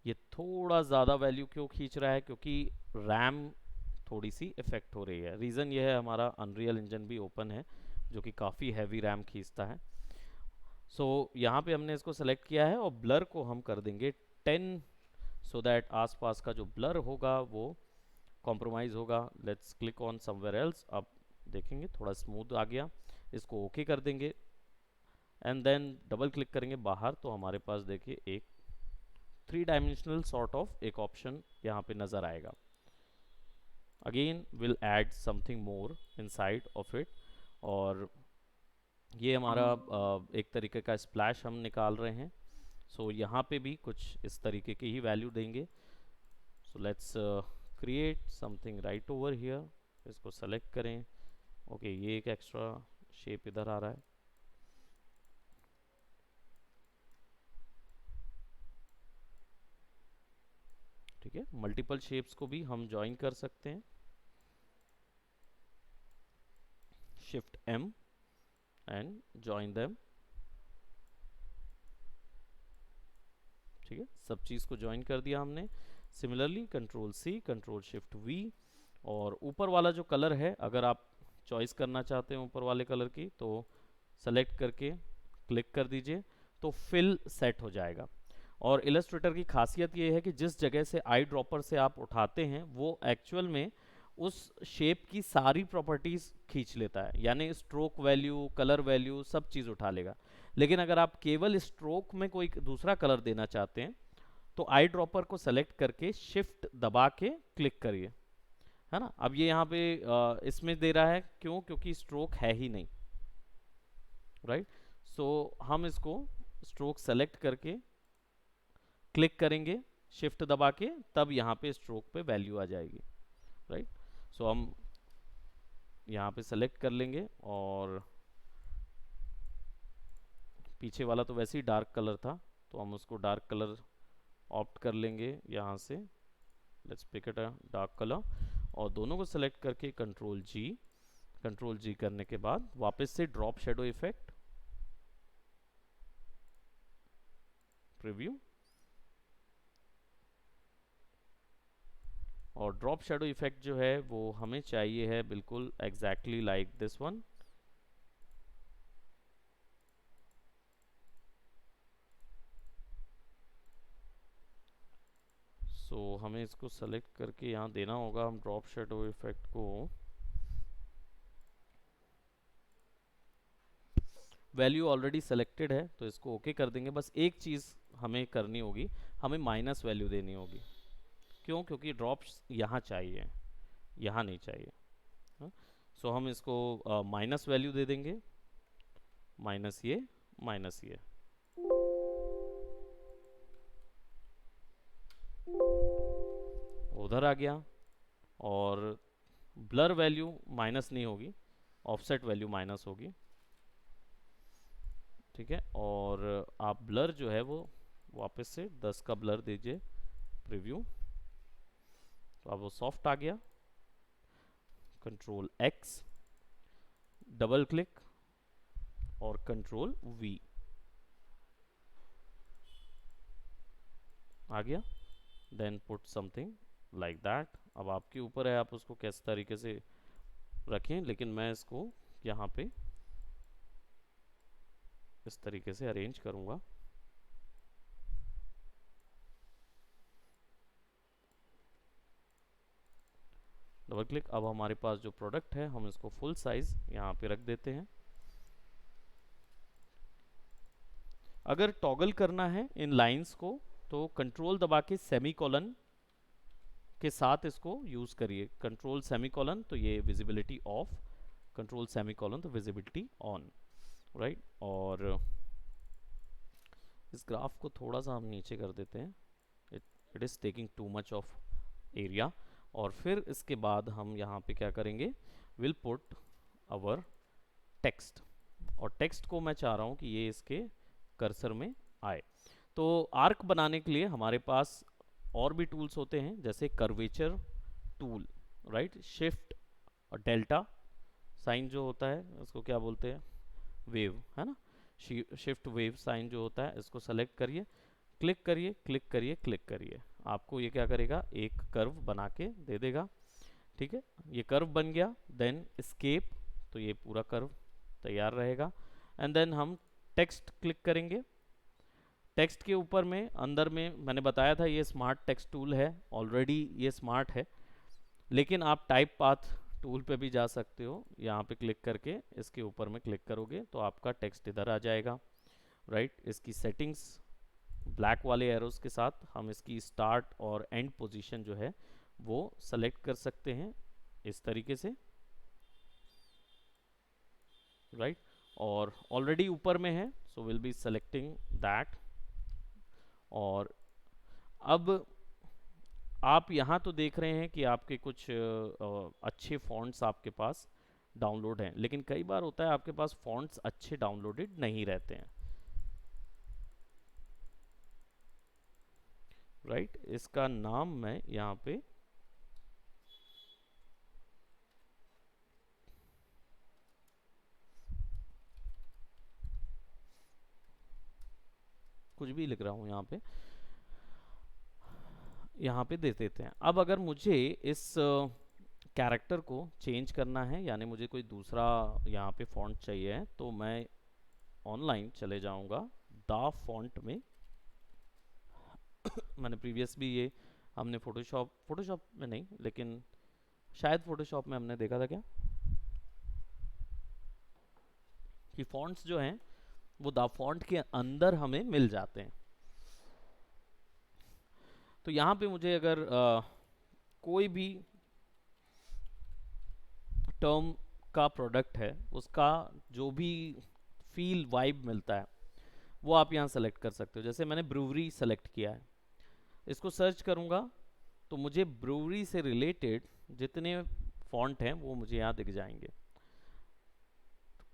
ये थोड़ा ज़्यादा वैल्यू क्यों खींच रहा है, क्योंकि रैम थोड़ी सी इफेक्ट हो रही है। रीज़न ये है, हमारा अनरियल इंजन भी ओपन है जो कि काफ़ी हैवी रैम खींचता है। यहाँ पे हमने इसको सेलेक्ट किया है और ब्लर को हम कर देंगे 10, सो दैट आसपास का जो ब्लर होगा वो कॉम्प्रोमाइज़ होगा। Let's click on somewhere else, अब देखेंगे थोड़ा स्मूथ आ गया। इसको ओके कर देंगे, एंड देन डबल क्लिक करेंगे बाहर, तो हमारे पास देखिए एक 3 डायमेंशनल सॉर्ट ऑफ एक ऑप्शन यहाँ पे नज़र आएगा। Again will add something more inside of it, और ये हमारा एक तरीके का स्प्लैश हम निकाल रहे हैं। यहाँ पे भी कुछ इस तरीके की ही वैल्यू देंगे। Let's create something right over here, इसको सेलेक्ट करें। ओके, ये एक एक्स्ट्रा शेप इधर आ रहा है। ठीक है, मल्टीपल शेप्स को भी हम ज्वाइन कर सकते हैं, shift M and join them, ठीक है, सब चीज़ को ज्वाइन कर दिया हमने। Similarly control C, control shift V, और ऊपर वाला जो कलर है अगर आप चॉइस करना चाहते हैं ऊपर वाले कलर की तो सेलेक्ट करके क्लिक कर दीजिए, तो फिल सेट हो जाएगा। और इलस्ट्रेटर की खासियत ये है कि जिस जगह से आई ड्रॉपर से आप उठाते हैं वो एक्चुअल में उस शेप की सारी प्रॉपर्टीज खींच लेता है, यानी स्ट्रोक वैल्यू, कलर वैल्यू, सब चीज़ उठा लेगा। लेकिन अगर आप केवल स्ट्रोक में कोई दूसरा कलर देना चाहते हैं तो आई ड्रॉपर को सेलेक्ट करके शिफ्ट दबा के क्लिक करिए, है ना। अब ये यहाँ पे इसमें दे रहा है क्यों, क्योंकि स्ट्रोक है ही नहीं, राइट। सो हम इसको स्ट्रोक सेलेक्ट करके क्लिक करेंगे शिफ्ट दबा के, तब यहाँ पे स्ट्रोक पे वैल्यू आ जाएगी, राइट। सो हम यहाँ पे सेलेक्ट कर लेंगे, और पीछे वाला तो वैसे ही डार्क कलर था तो हम उसको डार्क कलर ऑप्ट कर लेंगे यहाँ से, let's pick it a dark colour, और दोनों को सेलेक्ट करके कंट्रोल जी करने के बाद वापस से ड्रॉप शेडो इफेक्ट, प्रीव्यू, और ड्रॉप शेडो इफेक्ट जो है वो हमें चाहिए है बिल्कुल एग्जैक्टली लाइक दिस वन। सो हमें इसको सेलेक्ट करके यहाँ देना होगा, हम ड्रॉप शेडो इफेक्ट को वैल्यू ऑलरेडी सेलेक्टेड है तो इसको ओके कर देंगे। बस एक चीज़ हमें करनी होगी, हमें माइनस वैल्यू देनी होगी। क्यों, क्योंकि ड्रॉप्स यहाँ चाहिए, यहाँ नहीं चाहिए। सो हम इसको माइनस वैल्यू दे देंगे, माइनस ये, माइनस ये, उधर आ गया। और ब्लर वैल्यू माइनस नहीं होगी, ऑफसेट वैल्यू माइनस होगी, ठीक है। और आप ब्लर जो है वो वापस से 10 का ब्लर दीजिए, प्रीव्यू, तो अब वो सॉफ्ट आ गया। कंट्रोल एक्स, डबल क्लिक और कंट्रोल वी, आ गया। Then put something like that. अब आपके ऊपर है आप उसको किस तरीके से रखें, लेकिन मैं इसको यहाँ पे इस तरीके से अरेंज करूँगा। डबल क्लिक, अब हमारे पास जो प्रोडक्ट है हम इसको फुल साइज यहाँ पे रख देते हैं। अगर टॉगल करना है इन लाइंस को तो कंट्रोल दबा के सेमीकोलन के साथ इसको यूज करिए, कंट्रोल सेमीकोलन तो ये विजिबिलिटी ऑफ, कंट्रोल सेमीकोलन तो विजिबिलिटी ऑन, राइट। और इस ग्राफ को थोड़ा सा हम नीचे कर देते हैं, it is taking too much of area. और फिर इसके बाद हम यहाँ पे क्या करेंगे, विल पुट अवर टेक्स्ट, और टेक्स्ट को मैं चाह रहा हूँ कि ये इसके कर्सर में आए। तो आर्क बनाने के लिए हमारे पास और भी टूल्स होते हैं, जैसे कर्वेचर टूल, राइट, शिफ्ट और डेल्टा साइन जो होता है उसको क्या बोलते हैं, वेव, है ना, शिफ्ट वेव साइन जो होता है इसको सेलेक्ट करिए, क्लिक करिए, क्लिक करिए, क्लिक करिए, आपको ये क्या करेगा, एक कर्व बना के दे देगा, ठीक है। ये कर्व बन गया, देन एस्केप, तो ये पूरा कर्व तैयार रहेगा। एंड देन हम टेक्स्ट क्लिक करेंगे, टेक्स्ट के ऊपर में अंदर में मैंने बताया था ये स्मार्ट टेक्स्ट टूल है, ऑलरेडी ये स्मार्ट है, लेकिन आप टाइप पाथ टूल पे भी जा सकते हो, यहाँ पे क्लिक करके इसके ऊपर में क्लिक करोगे तो आपका टेक्स्ट इधर आ जाएगा, राइट। इसकी सेटिंग्स ब्लैक वाले एरोस के साथ हम इसकी स्टार्ट और एंड पोजीशन जो है वो सेलेक्ट कर सकते हैं इस तरीके से, राइट। और ऑलरेडी ऊपर में है so will be selecting that. और अब आप यहाँ तो देख रहे हैं कि आपके कुछ अच्छे फॉन्ट्स आपके पास डाउनलोड हैं, लेकिन कई बार होता है आपके पास फॉन्ट्स अच्छे डाउनलोडेड नहीं रहते हैं, राइट। इसका नाम मैं यहाँ पे कुछ भी लिख रहा हूँ, यहाँ पे दे देते हैं। अब अगर मुझे इस कैरेक्टर को चेंज करना है, यानी मुझे कोई दूसरा यहाँ पे फॉन्ट चाहिए है, तो मैं ऑनलाइन चले जाऊँगा दा फॉन्ट में। मैंने प्रीवियस भी ये हमने फोटोशॉप में नहीं, लेकिन शायद फोटोशॉप में हमने देखा था क्या, कि फॉन्ट्स जो हैं वो दा फॉन्ट के अंदर हमें मिल जाते हैं। तो यहाँ पे मुझे अगर कोई भी टर्म का प्रोडक्ट है, उसका जो भी फील वाइब मिलता है वो आप यहाँ सेलेक्ट कर सकते हो। जैसे मैंने ब्रूवरी सेलेक्ट किया है, इसको सर्च करूँगा तो मुझे ब्रूवरी से रिलेटेड जितने फॉन्ट हैं वो मुझे यहाँ दिख जाएंगे।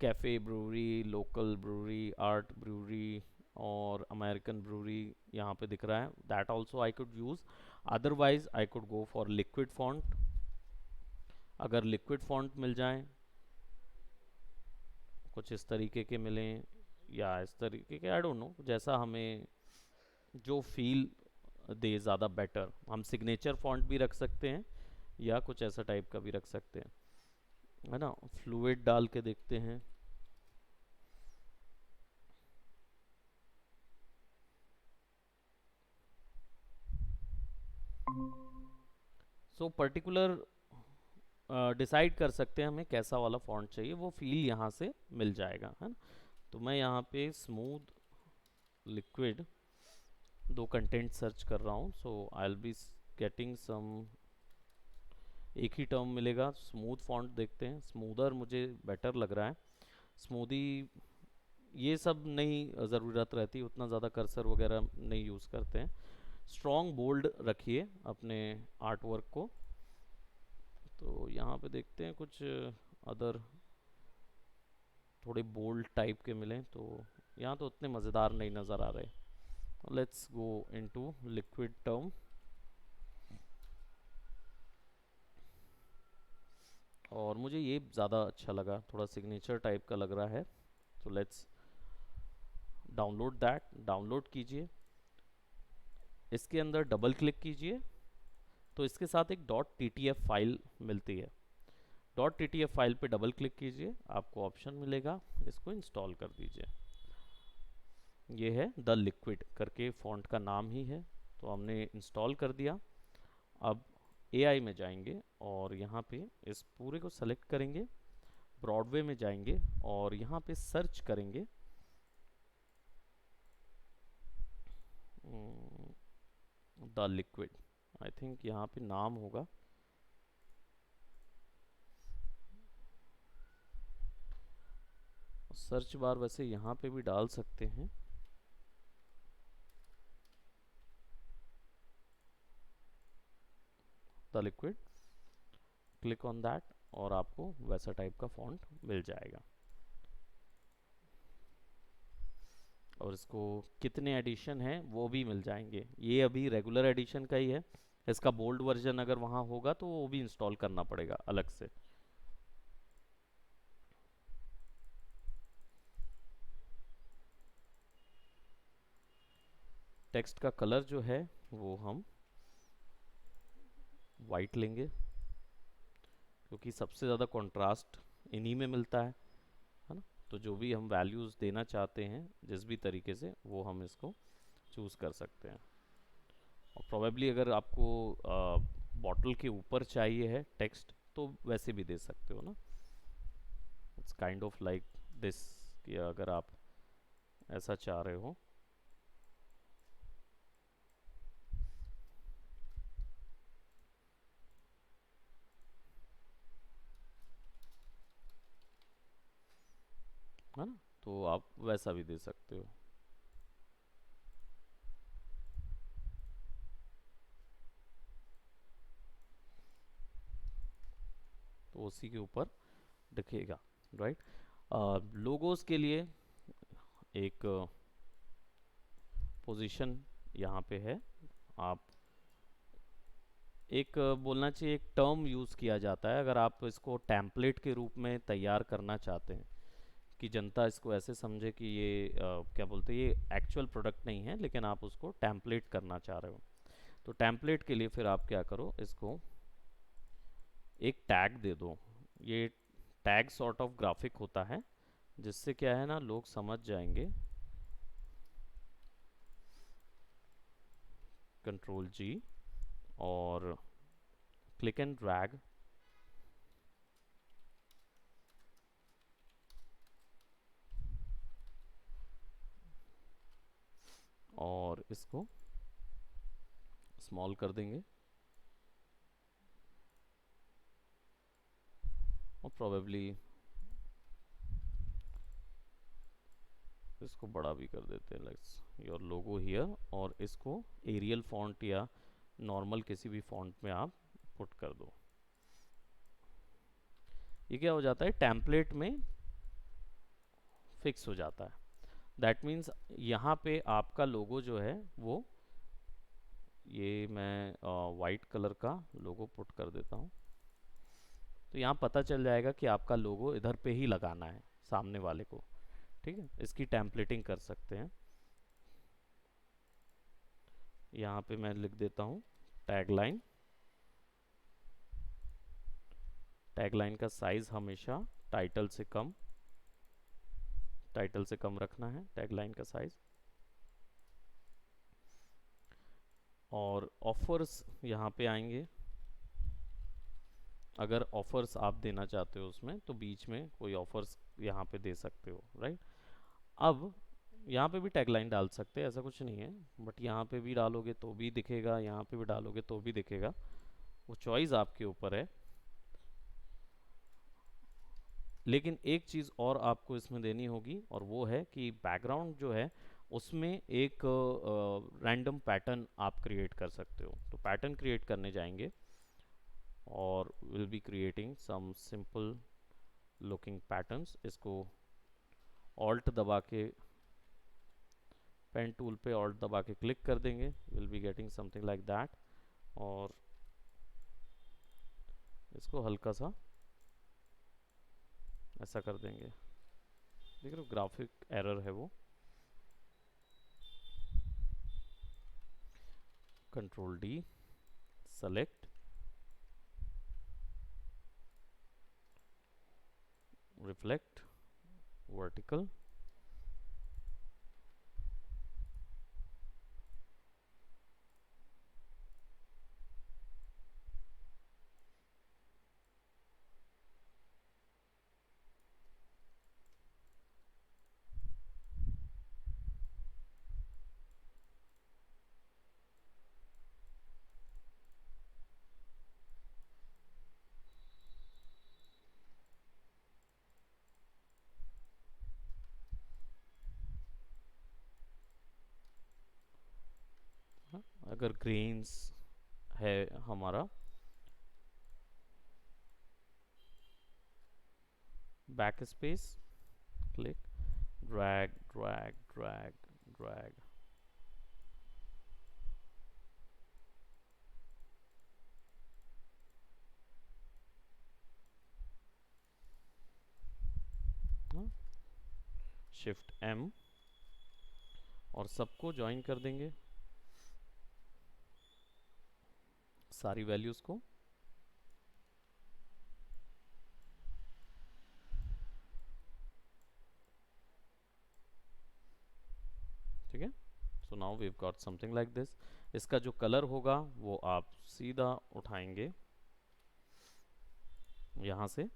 Cafe brewery, local brewery, art brewery और अमेरिकन ब्रूवरी यहाँ पे दिख रहा है। That also I could use. Otherwise I could go for liquid font. अगर लिक्विड फॉन्ट मिल जाए, कुछ इस तरीके के मिलें या इस तरीके के, आई डोंट नो, जैसा हमें जो फील दे ज़्यादा बेटर। हम सिग्नेचर फॉन्ट भी रख सकते हैं या कुछ ऐसा टाइप का भी रख सकते हैं, है ना। फ्लूइड डाल के देखते हैं। सो पर्टिकुलर डिसाइड कर सकते हैं हमें कैसा वाला फॉन्ट चाहिए, वो फील यहाँ से मिल जाएगा, है ना। तो मैं यहाँ पे स्मूथ लिक्विड दो कंटेंट सर्च कर रहा हूँ। So I will be getting some, एक ही टर्म मिलेगा। स्मूथ फॉन्ट देखते हैं, स्मूदर मुझे बेटर लग रहा है। स्मूदी ये सब नहीं ज़रूरत रहती, उतना ज़्यादा कर्सर वगैरह नहीं यूज़ करते हैं। स्ट्रॉन्ग बोल्ड रखिए अपने आर्ट वर्क को। तो यहाँ पे देखते हैं कुछ अदर थोड़े बोल्ड टाइप के मिलें, तो यहाँ तो उतने मज़ेदार नहीं नज़र आ रहे। Let's go into liquid term. और मुझे ये ज़्यादा अच्छा लगा, थोड़ा सिग्नेचर टाइप का लग रहा है। तो लेट्स डाउनलोड दैट। डाउनलोड कीजिए, इसके अंदर डबल क्लिक कीजिए तो इसके साथ एक .ttf फाइल मिलती है। .ttf फाइल पे डबल क्लिक कीजिए, आपको ऑप्शन मिलेगा, इसको इंस्टॉल कर दीजिए। ये है द लिक्विड करके, फॉन्ट का नाम ही है। तो हमने इंस्टॉल कर दिया। अब AI में जाएंगे और यहाँ पे इस पूरे को सेलेक्ट करेंगे, ब्रॉडवे में जाएंगे और यहाँ पे सर्च करेंगे द लिक्विड। आई थिंक यहाँ पे नाम होगा, सर्च बार वैसे यहाँ पे भी डाल सकते हैं। The liquid, click on that और आपको वैसा टाइप का फॉन्ट मिल जाएगा। और इसको कितने एडिशन हैं वो भी मिल जाएंगे। ये अभी रेगुलर एडिशन का ही है, इसका बोल्ड वर्जन अगर वहाँ होगा तो वो भी इंस्टॉल करना पड़ेगा अलग से। टेक्स्ट का कलर जो है वो हम वाइट लेंगे, क्योंकि सबसे ज़्यादा कंट्रास्ट इन्हीं में मिलता है ना। तो जो भी हम वैल्यूज़ देना चाहते हैं जिस भी तरीके से, वो हम इसको चूज़ कर सकते हैं। और प्रोबेबली अगर आपको बॉटल के ऊपर चाहिए है टेक्स्ट तो वैसे भी दे सकते हो ना। It's kind of like this, कि अगर आप ऐसा चाह रहे हो। है ना, तो आप वैसा भी दे सकते हो। तो उसी के ऊपर दिखेगा, राइट। लोगोस के लिए एक पोजीशन यहाँ पे है, आप एक बोलना चाहिए, एक टर्म यूज़ किया जाता है अगर आप इसको टेम्पलेट के रूप में तैयार करना चाहते हैं कि जनता इसको ऐसे समझे कि ये क्या बोलते हैं, ये एक्चुअल प्रोडक्ट नहीं है लेकिन आप उसको टेम्पलेट करना चाह रहे हो। तो टेम्पलेट के लिए फिर आप क्या करो, इसको एक टैग दे दो। ये टैग सॉर्ट ऑफ ग्राफिक होता है जिससे क्या है ना, लोग समझ जाएंगे। कंट्रोल जी और क्लिक एंड ड्रैग, और इसको स्मॉल कर देंगे और प्रोबेबली इसको बड़ा भी कर देते हैं, लेट्स योर लोगो हियर, और इसको एरियल फॉन्ट या नॉर्मल किसी भी फॉन्ट में आप पुट कर दो। ये क्या हो जाता है, टेम्पलेट में फिक्स हो जाता है। दैट मीन्स यहाँ पे आपका लोगो जो है वो, ये मैं वाइट कलर का लोगो पुट कर देता हूँ, तो यहाँ पता चल जाएगा कि आपका लोगो इधर पे ही लगाना है सामने वाले को। ठीक है, इसकी टेम्पलेटिंग कर सकते हैं। यहाँ पे मैं लिख देता हूँ टैगलाइन। टैगलाइन का साइज हमेशा टाइटल से कम, टाइटल से कम रखना है टैगलाइन का साइज। और ऑफर्स यहाँ पे आएंगे, अगर ऑफर्स आप देना चाहते हो उसमें, तो बीच में कोई ऑफर्स यहाँ पे दे सकते हो, राइट। अब यहाँ पे भी टैगलाइन डाल सकते हैं, ऐसा कुछ नहीं है, बट यहाँ पे भी डालोगे तो भी दिखेगा, यहाँ पे भी डालोगे तो भी दिखेगा, वो चॉइस आपके ऊपर है। लेकिन एक चीज़ और आपको इसमें देनी होगी, और वो है कि बैकग्राउंड जो है उसमें एक रैंडम पैटर्न आप क्रिएट कर सकते हो। तो पैटर्न क्रिएट करने जाएंगे और will be creating some simple looking patterns. इसको ऑल्ट दबा के, पेन टूल पे ऑल्ट दबा के क्लिक कर देंगे, will be getting something like that. और इसको हल्का सा ऐसा कर देंगे, देख रहे हो ग्राफिक एरर है वो। Control D, select, reflect, vertical, अगर ग्रेन्स है हमारा, back space, click, drag drag drag drag. Shift M, और सबको ज्वाइन कर देंगे, सारी वैल्यूज को। ठीक है, so now we have got something like this. इसका जो कलर होगा वो आप सीधा उठाएंगे यहाँ से।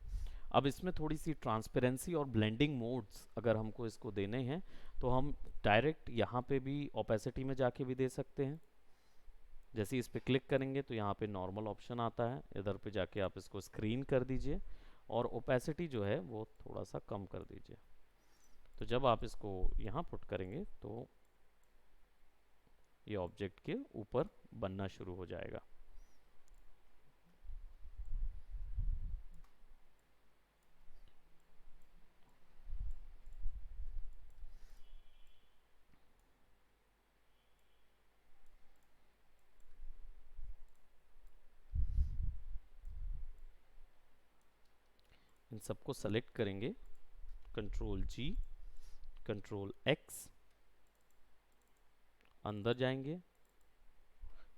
अब इसमें थोड़ी सी ट्रांसपेरेंसी और ब्लेंडिंग मोड्स अगर हमको इसको देने हैं, तो हम डायरेक्ट यहाँ पे भी ओपेसिटी में जाके भी दे सकते हैं। जैसे ही इस पे क्लिक करेंगे तो यहाँ पे नॉर्मल ऑप्शन आता है, इधर पे जाके आप इसको स्क्रीन कर दीजिए और ओपेसिटी जो है वो थोड़ा सा कम कर दीजिए। तो जब आप इसको यहाँ पुट करेंगे तो ये ऑब्जेक्ट के ऊपर बनना शुरू हो जाएगा। इन सबको सेलेक्ट करेंगे, कंट्रोल जी, कंट्रोल एक्स, अंदर जाएंगे,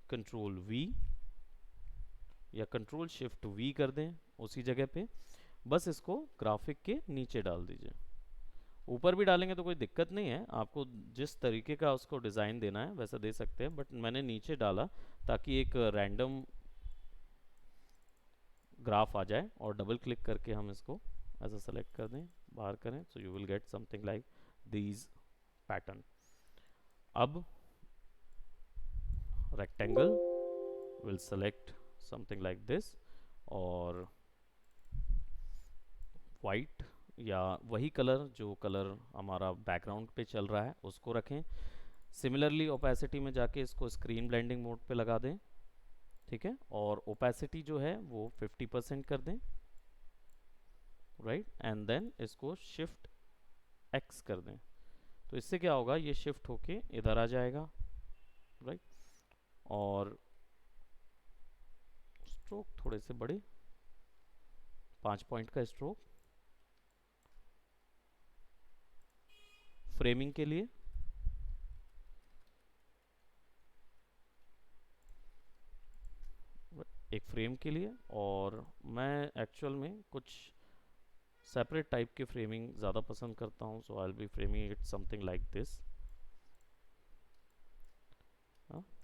कंट्रोल वी या कंट्रोल शिफ्ट वी कर दें उसी जगह पे, बस इसको ग्राफिक के नीचे डाल दीजिए। ऊपर भी डालेंगे तो कोई दिक्कत नहीं है, आपको जिस तरीके का उसको डिज़ाइन देना है वैसा दे सकते हैं, बट मैंने नीचे डाला ताकि एक रैंडम ग्राफ आ जाए, और डबल क्लिक करके हम इसको ऐसा सेलेक्ट कर दें, बाहर करें, so you will get something like these pattern. अब rectangle will select something like this, और white या वही कलर जो कलर हमारा बैकग्राउंड पे चल रहा है उसको रखें। सिमिलरली ओपेसिटी में जाके इसको स्क्रीन ब्लेंडिंग मोड पे लगा दें, ठीक है, और ओपेसिटी जो है वो 50% कर दें, राइट, एंड देन इसको शिफ्ट एक्स कर दें। तो इससे क्या होगा, ये शिफ्ट होके इधर आ जाएगा, राइट, और स्ट्रोक थोड़े से बड़े, 5 पॉइंट का स्ट्रोक फ्रेमिंग के लिए, एक फ्रेम के लिए। और मैं एक्चुअल में कुछ सेपरेट टाइप के फ्रेमिंग ज़्यादा पसंद करता हूँ, so I will be framing it something like this.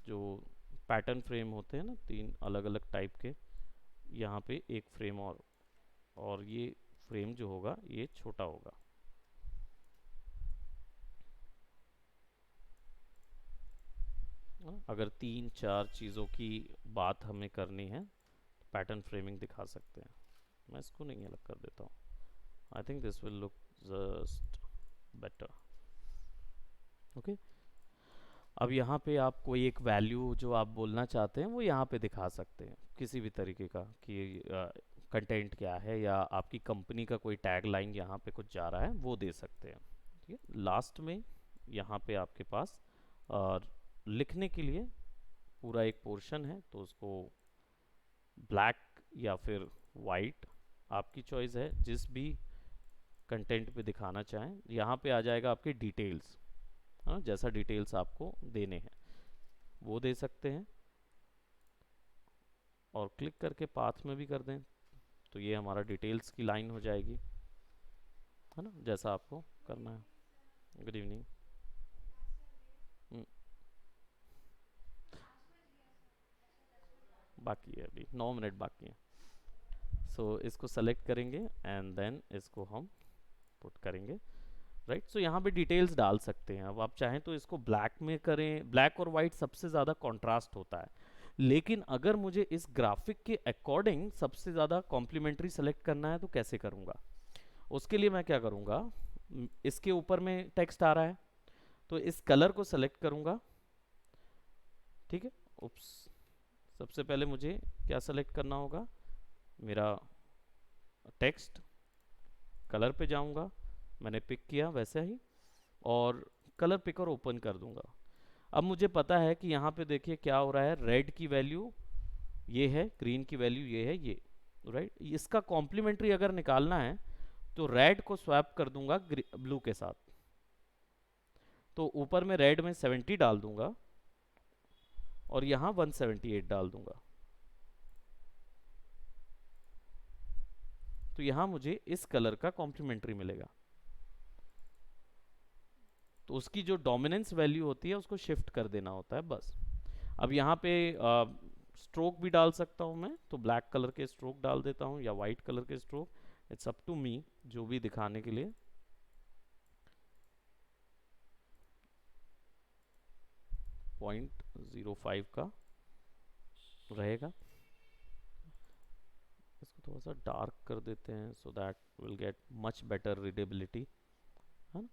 जो पैटर्न फ्रेम होते हैं ना, 3 अलग अलग टाइप के, यहाँ पे एक फ्रेम, और ये फ्रेम जो होगा ये छोटा होगा। अगर 3-4 चीज़ों की बात हमें करनी है तो पैटर्न फ्रेमिंग दिखा सकते हैं। मैं इसको नहीं अलग कर देता हूँ, I think this will look just better. Okay, अब यहाँ पे आप कोई एक वैल्यू जो आप बोलना चाहते हैं वो यहाँ पे दिखा सकते हैं, किसी भी तरीके का, कि कंटेंट क्या है, या आपकी कंपनी का कोई टैग लाइन यहाँ पे कुछ जा रहा है वो दे सकते हैं, ठीक है। लास्ट में यहाँ पे आपके पास लिखने के लिए पूरा एक पोर्शन है, तो उसको ब्लैक या फिर वाइट, आपकी चॉइस है, जिस भी कंटेंट पे दिखाना चाहें। यहाँ पे आ जाएगा आपके डिटेल्स, हाँ, जैसा डिटेल्स आपको देने हैं वो दे सकते हैं, और क्लिक करके पाथ में भी कर दें तो ये हमारा डिटेल्स की लाइन हो जाएगी, है ना, जैसा आपको करना है। Good evening. बाकी है, अभी 9 मिनट बाकी है। सो इसको सेलेक्ट करेंगे एंड देन इसको हम पुट करेंगे, राइट। सो यहाँ पे डिटेल्स डाल सकते हैं। अब आप चाहें तो इसको ब्लैक में करें, ब्लैक और वाइट सबसे ज़्यादा कॉन्ट्रास्ट होता है, लेकिन अगर मुझे इस ग्राफिक के अकॉर्डिंग सबसे ज़्यादा कॉम्प्लीमेंट्री सेलेक्ट करना है तो कैसे करूँगा, उसके लिए मैं क्या करूँगा, इसके ऊपर में टेक्स्ट आ रहा है तो इस कलर को सेलेक्ट करूँगा, ठीक है। उप्स, सबसे पहले मुझे क्या सेलेक्ट करना होगा, मेरा टेक्स्ट, कलर पे जाऊँगा, मैंने पिक किया वैसे ही, और कलर पिकर ओपन कर दूंगा। अब मुझे पता है कि यहाँ पे देखिए क्या हो रहा है, रेड की वैल्यू ये है, ग्रीन की वैल्यू ये है, ये, राइट। इसका कॉम्प्लीमेंट्री अगर निकालना है तो रेड को स्वैप कर दूंगा ब्लू के साथ, तो ऊपर में रेड में 70 डाल दूंगा और यहाँ 178 डाल दूंगा, तो यहाँ मुझे इस कलर का कॉम्प्लीमेंट्री मिलेगा। तो उसकी जो डोमिनेंस वैल्यू होती है उसको शिफ्ट कर देना होता है, बस। अब यहाँ पे स्ट्रोक भी डाल सकता हूँ मैं, तो ब्लैक कलर के स्ट्रोक डाल देता हूँ या वाइट कलर के stroke, it's up to me, जो भी दिखाने के लिए। 0.05 का रहेगा। इसको थोड़ा सा डार्क कर देते हैं so that will get much better readability, है ना।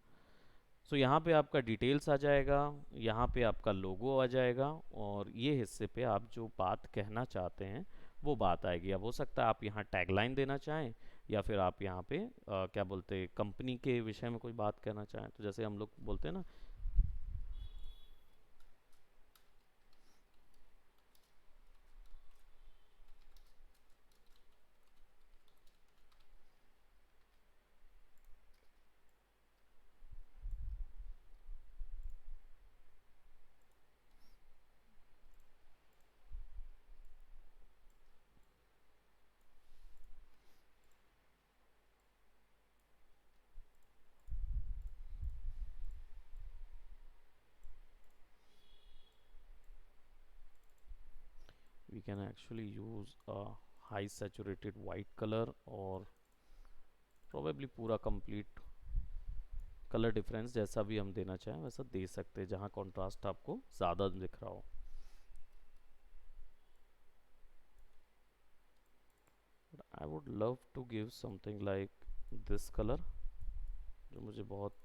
सो यहाँ पे आपका डिटेल्स आ जाएगा, यहाँ पे आपका लोगो आ जाएगा, और ये हिस्से पे आप जो बात कहना चाहते हैं वो बात आएगी। अब हो सकता है आप यहाँ टैगलाइन देना चाहें, या फिर आप यहाँ पे क्या बोलते हैं, कंपनी के विषय में कोई बात कहना चाहें, तो जैसे हम लोग बोलते हैं ना, can actually use a high saturated white color और probably पूरा complete कलर डिफरेंस जैसा भी हम देना चाहें वैसा दे सकते हैं, जहाँ कॉन्ट्रास्ट आपको ज़्यादा दिख रहा हो. But I would love to give something like this color जो मुझे बहुत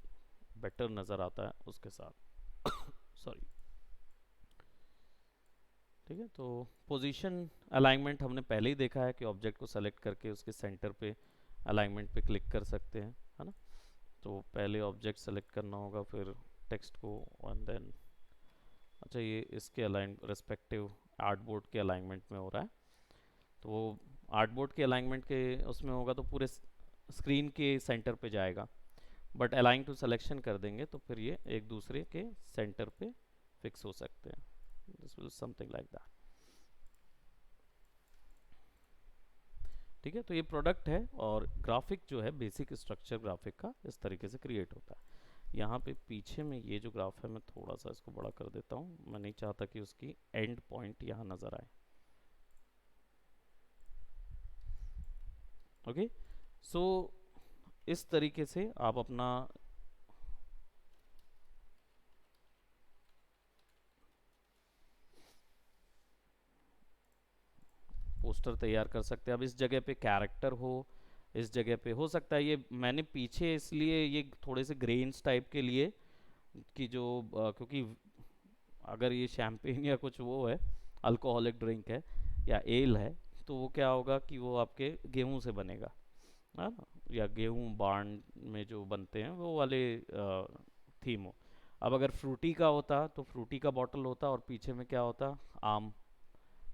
बेटर नज़र आता है उसके साथ. सॉरी. ठीक है, तो पोजीशन अलाइनमेंट हमने पहले ही देखा है कि ऑब्जेक्ट को सेलेक्ट करके उसके सेंटर पे अलाइनमेंट पे क्लिक कर सकते हैं, है ना. तो पहले ऑब्जेक्ट सेलेक्ट करना होगा, फिर टेक्स्ट को, एंड देन अच्छा ये इसके अलाइन रेस्पेक्टिव आर्टबोर्ड के अलाइनमेंट में हो रहा है. तो वो आर्टबोर्ड के अलाइनमेंट के उसमें होगा तो पूरे स्क्रीन के सेंटर पे जाएगा. बट अलाइन टू सिलेक्शन कर देंगे तो फिर ये एक दूसरे के सेंटर पे फिक्स हो सकते हैं. This will something like that. ठीक है, तो ये प्रोडक्ट है और ग्राफिक जो है बेसिक स्ट्रक्चर ग्राफिक का इस तरीके से क्रिएट होता है. यहाँ पे पीछे में ये जो ग्राफ है मैं थोड़ा सा इसको बड़ा कर देता हूँ, मैं नहीं चाहता कि उसकी एंड पॉइंट यहाँ नज़र आए. ओके, सो इस तरीके से आप अपना पोस्टर तैयार कर सकते हैं. अब इस जगह पे कैरेक्टर हो, इस जगह पे हो सकता है, ये मैंने पीछे इसलिए ये थोड़े से ग्रेन्स टाइप के लिए कि जो क्योंकि अगर ये शैम्पेन या कुछ वो है, अल्कोहलिक ड्रिंक है या एल है, तो वो क्या होगा कि वो आपके गेहूं से बनेगा, है ना, या गेहूं बार्न में जो बनते हैं वो वाले थीम हो. अब अगर फ्रूटी का होता तो फ्रूटी का बॉटल होता और पीछे में क्या होता, आम,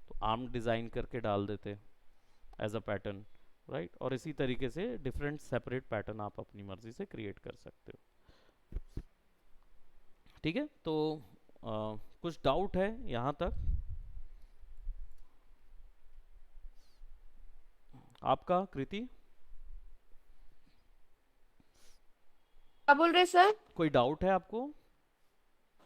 तो आम डिज़ाइन करके डाल देते एज अ पैटर्न, राइट. और इसी तरीके से डिफरेंट सेपरेट पैटर्न आप अपनी मर्जी से क्रिएट कर सकते हो. ठीक है, तो कुछ डाउट है यहाँ तक आपका, कृति? क्या बोल रहे सर? कोई डाउट है आपको?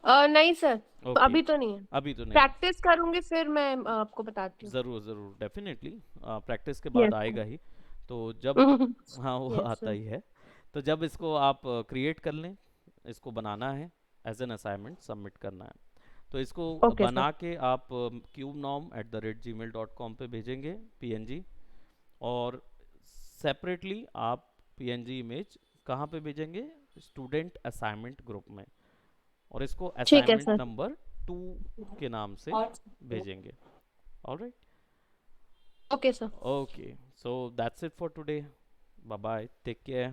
नहीं सर, ओके, अभी तो नहीं है. अभी तो नहीं. प्रैक्टिस करूंगी फिर मैं आपको बताती हूँ. ज़रूर ज़रूर, डेफिनेटली प्रैक्टिस के बाद यस आएगा ही. तो जब सर. हाँ वो यस आता सर. ही है. तो जब इसको आप क्रिएट कर लें, इसको बनाना है एज एन असाइनमेंट सबमिट करना है. तो इसको ओके सर. बना के आप cubenom@gmail.com पे भेजेंगे पीएनजी, और सेपरेटली आप पीएनजी इमेज कहाँ पे भेजेंगे, स्टूडेंट असाइनमेंट ग्रुप में, और इसको ठीक है असाइनमेंट सर. नंबर 2 के नाम से भेजेंगे. Alright. Okay sir. Okay, so that's it for today. Bye bye. Take care.